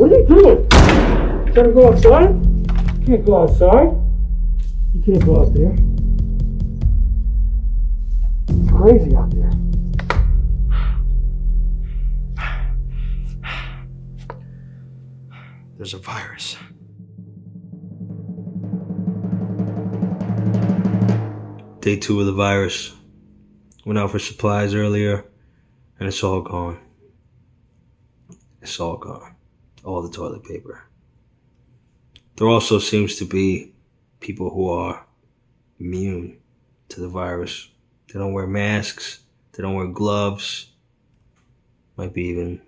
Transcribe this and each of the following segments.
What are you doing? Trying to go outside? You can't go outside. You can't go out there. It's crazy out there. There's a virus. Day 2 of the virus. Went out for supplies earlier, and it's all gone. It's all gone. All the toilet paper. There also seems to be people who are immune to the virus. They don't wear masks. They don't wear gloves. Might be even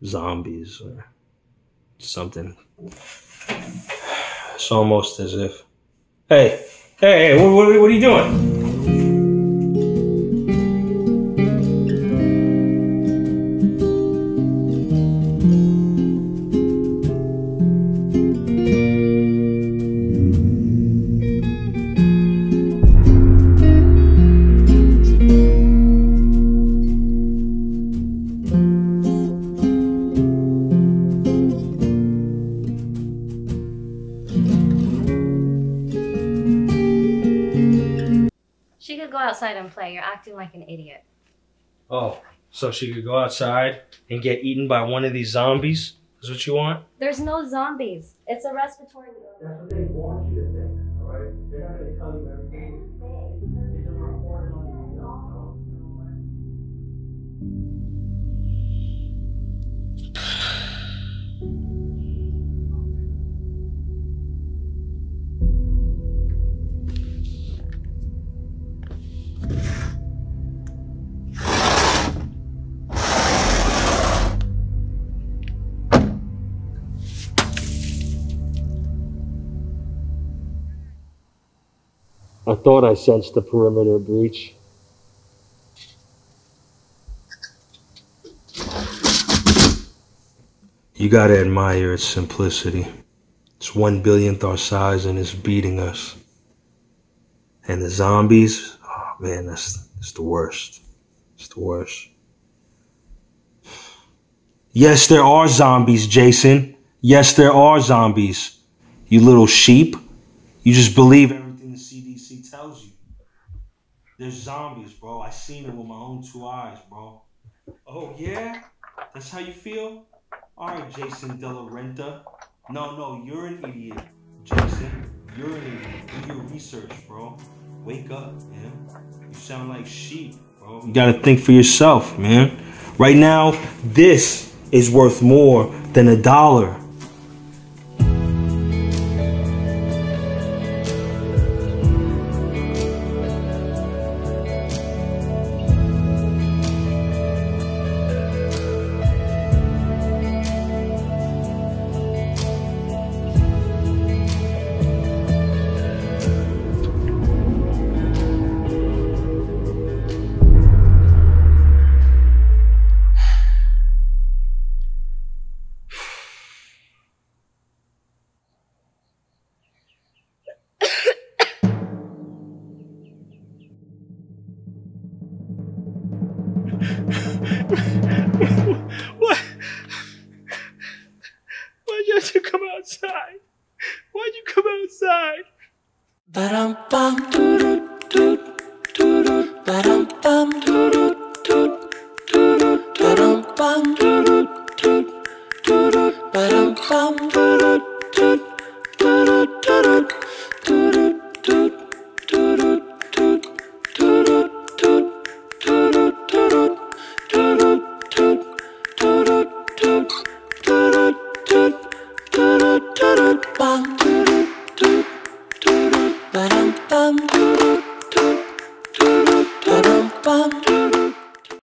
zombies or something. It's almost as if... Hey, what are you doing? She could go outside and play. You're acting like an idiot. Oh, so she could go outside and get eaten by one of these zombies? Is what you want? There's no zombies. It's a respiratory illness. That's what they want you to think, alright? They're not going to tell you everything. These are recorded on video. I thought I sensed the perimeter breach. You gotta admire its simplicity. It's 1/1000th our size and it's beating us. And the zombies, oh man, it's the worst. It's the worst. Yes, there are zombies, Jason. Yes, there are zombies. You little sheep. You just believe everything the CDC tells you. There's zombies, bro. I seen it with my own 2 eyes, bro. Oh, yeah? That's how you feel? All right, Jason De La Renta. No, you're an idiot, Jason. You're an idiot. Do your research, bro. Wake up, man. You sound like sheep, bro. You gotta think for yourself, man. Right now, this is worth more than $1. What? Why'd you have to come outside? Why'd you come outside? Ba-dum-bum, doo-doo-doo, doo-doo, ba-dum-bum, doo-doo-doo, doo-doo, ba-dum-bum.